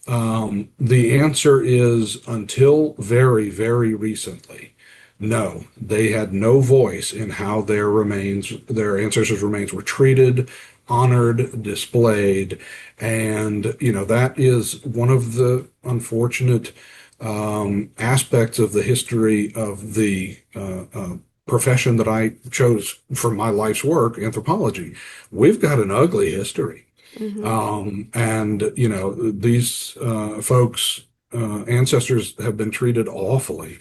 The answer is until very, very recently, no, they had no voice in how their ancestors' remains were treated, honored, displayed. And, that is one of the unfortunate aspects of the history of the profession that I chose for my life's work, anthropology. We've got an ugly history. And, these folks, ancestors have been treated awfully.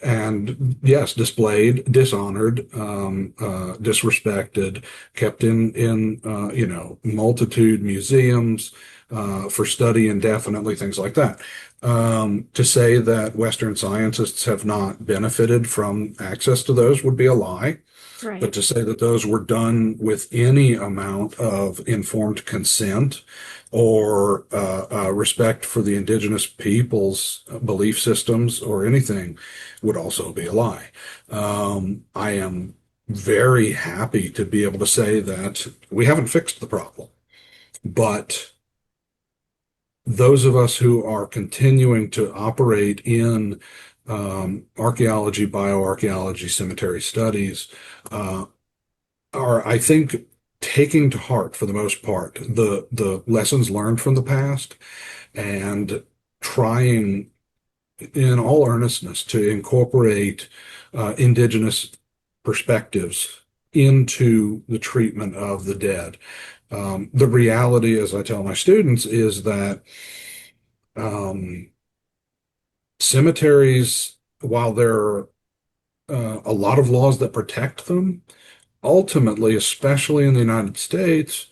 And yes, displayed, dishonored, disrespected, kept in multitude museums for study indefinitely, things like that. To say that Western scientists have not benefited from access to those would be a lie. But Right. to say that those were done with any amount of informed consent or respect for the indigenous people's belief systems or anything would also be a lie. I am very happy to be able to say that we haven't fixed the problem, but those of us who are continuing to operate in archaeology, bioarchaeology, cemetery studies, are, I think, taking to heart for the most part the lessons learned from the past and trying in all earnestness to incorporate indigenous perspectives into the treatment of the dead. The reality, as I tell my students, is that um, cemeteries, while there are a lot of laws that protect them, ultimately, especially in the United States,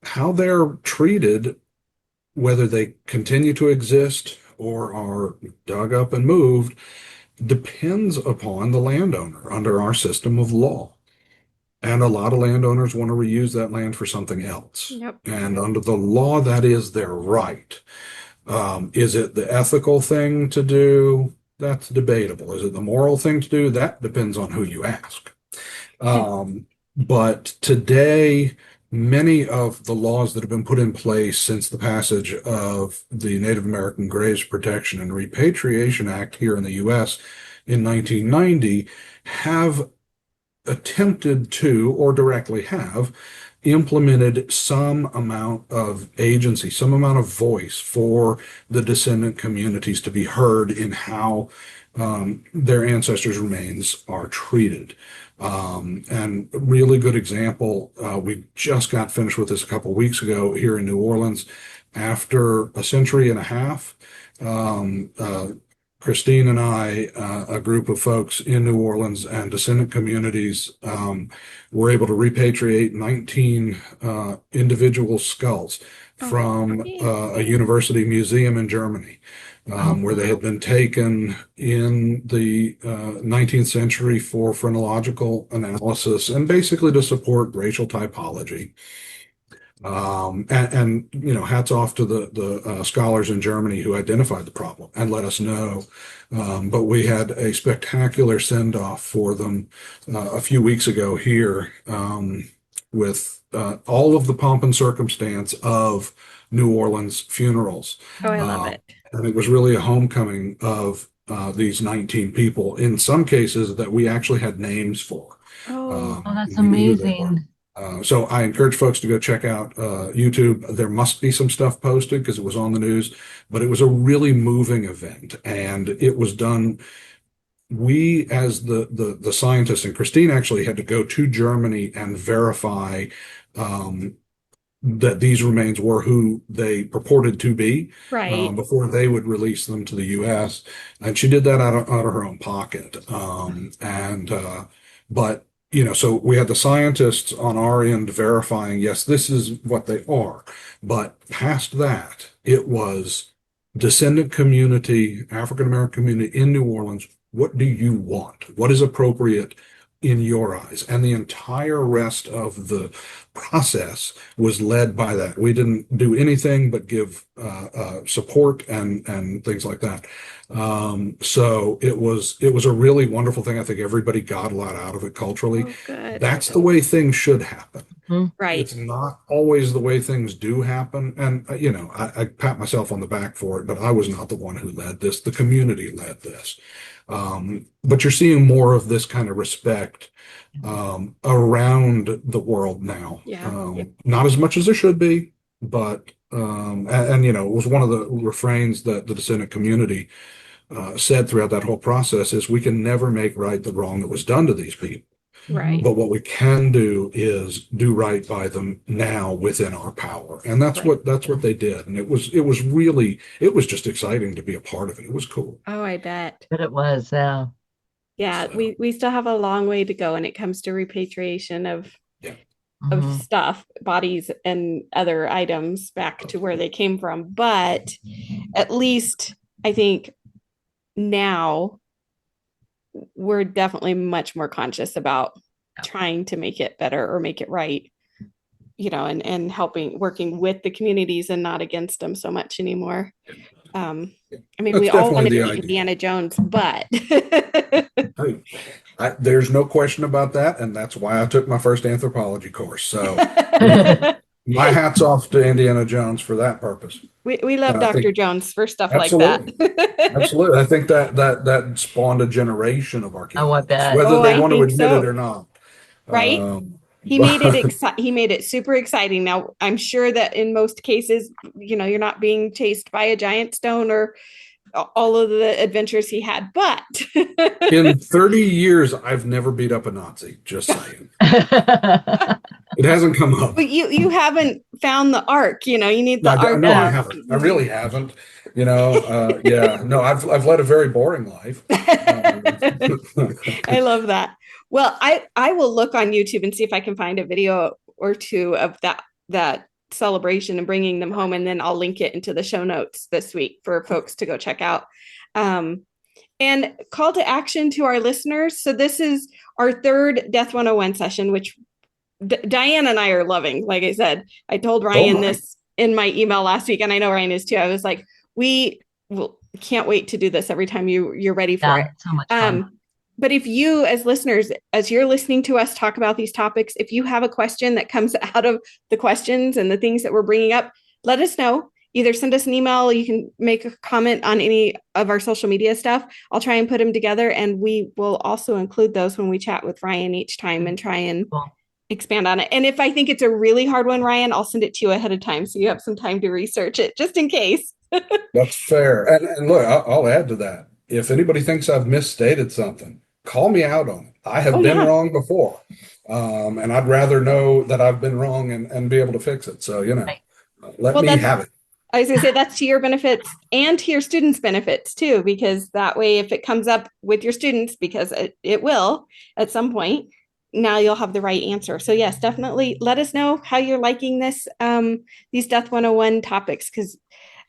how they're treated, whether they continue to exist or are dug up and moved, depends upon the landowner under our system of law. And a lot of landowners want to reuse that land for something else. Yep. And under the law, that is their right. Is it the ethical thing to do? That's debatable. Is it the moral thing to do? That depends on who you ask. But today, many of the laws that have been put in place since the passage of the Native American Graves Protection and Repatriation Act here in the U.S. in 1990 have attempted to, or directly have, implemented some amount of agency, some amount of voice for the descendant communities to be heard in how their ancestors' remains are treated. And a really good example, we just got finished with this a couple weeks ago here in New Orleans. After a century and a half, Christine and I, a group of folks in New Orleans and descendant communities, were able to repatriate 19 individual skulls from a university museum in Germany, where they had been taken in the 19th century for phrenological analysis and basically to support racial typology. Hats off to the scholars in Germany who identified the problem and let us know. But we had a spectacular send off for them a few weeks ago here, with all of the pomp and circumstance of New Orleans funerals. Oh, I love it. And it was really a homecoming of these 19 people, in some cases that we actually had names for. Oh, that's We knew who they were. amazing. So I encourage folks to go check out YouTube. There must be some stuff posted because it was on the news, but it was a really moving event, and it was done. We, as the scientists, and Christine actually had to go to Germany and verify that these remains were who they purported to be, Right. before they would release them to the U.S. And she did that out of her own pocket. But so we had the scientists on our end verifying, yes, this is what they are. But past that, it was descendant community, African American community in New Orleans. What do you want? What is appropriate in your eyes? And the entire rest of the process was led by that. We didn't do anything but give support and things like that. So it was a really wonderful thing. I think everybody got a lot out of it culturally. Oh, good. That's the way things should happen. Right. It's not always the way things do happen. And, I pat myself on the back for it, but I was not the one who led this. The community led this. But you're seeing more of this kind of respect around the world now. Yeah. Not as much as there should be, but it was one of the refrains that the descendant community said throughout that whole process is we can never make right the wrong that was done to these people. Right. But what we can do is do right by them now within our power. And that's what they did. And it was just exciting to be a part of it. It was cool. Oh, I bet. But it was, yeah. Yeah, we still have a long way to go when it comes to repatriation of stuff, bodies and other items back to where they came from. But at least I think now we're definitely much more conscious about trying to make it better or make it right, and working with the communities and not against them so much anymore. We all want to be Indiana Jones, but there's no question about that. And that's why I took my first anthropology course. So my hat's off to Indiana Jones for that purpose. We love Dr. Jones for stuff absolutely. Like that. Absolutely. I think that spawned a generation of archaeologists, I want that. whether they want to admit it or not. Right. He made it super exciting. Now, I'm sure that in most cases, you're not being chased by a giant stone or all of the adventures he had, but in 30 years, I've never beat up a Nazi, just saying. It hasn't come up. But you haven't found the ark, you need the ark. No, I haven't. I really haven't. Yeah. No, I've led a very boring life. I love that. Well, I will look on YouTube and see if I can find a video or two of that celebration and bringing them home, and then I'll link it into the show notes this week for folks to go check out. And call to action to our listeners. So this is our third Death 101 session, which Dianne and I are loving. Like I said, I told Ryan this in my email last week, and I know Ryan is too. I was like, we can't wait to do this every time you're ready for it. So much fun. But if you, as listeners, as you're listening to us talk about these topics, if you have a question that comes out of the questions and the things that we're bringing up, let us know. Either send us an email, you can make a comment on any of our social media stuff. I'll try and put them together, and we will also include those when we chat with Ryan each time and try and expand on it. And if I think it's a really hard one, Ryan, I'll send it to you ahead of time so you have some time to research it, just in case. That's fair. And look, I'll add to that. If anybody thinks I've misstated something, call me out on it. I have been wrong before. And I'd rather know that I've been wrong and be able to fix it. So, let me have it. I was going to say that's to your benefits and to your students' benefits too, because that way, if it comes up with your students, because it will at some point, now you'll have the right answer. So yes, definitely let us know how you're liking this, these Death 101 topics, because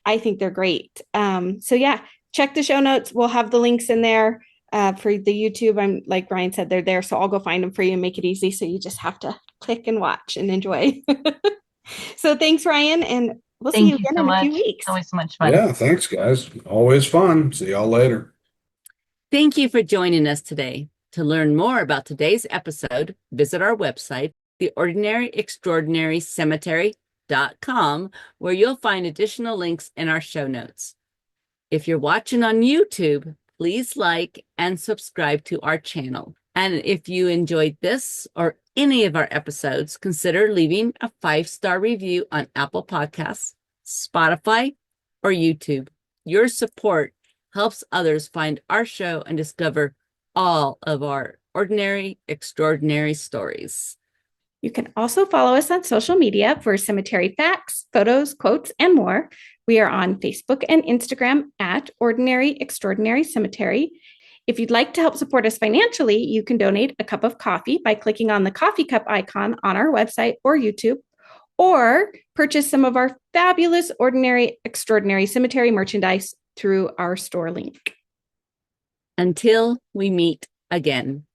I think they're great. So yeah, check the show notes. We'll have the links in there for the YouTube. I'm like Ryan said, they're there. So I'll go find them for you and make it easy. So you just have to click and watch and enjoy. So thanks, Ryan. And we'll see you again in a few weeks. It's always so much fun. Yeah, thanks, guys. Always fun. See y'all later. Thank you for joining us today. To learn more about today's episode, visit our website, the Ordinary Extraordinary Cemetery.com, where you'll find additional links in our show notes. If you're watching on YouTube, please like and subscribe to our channel. And if you enjoyed this or any of our episodes, consider leaving a 5-star review on Apple Podcasts, Spotify, or YouTube. Your support helps others find our show and discover all of our ordinary, extraordinary stories. You can also follow us on social media for cemetery facts, photos, quotes, and more. We are on Facebook and Instagram at Ordinary Extraordinary Cemetery. If you'd like to help support us financially, you can donate a cup of coffee by clicking on the coffee cup icon on our website or YouTube, or purchase some of our fabulous Ordinary Extraordinary Cemetery merchandise through our store link. Until we meet again.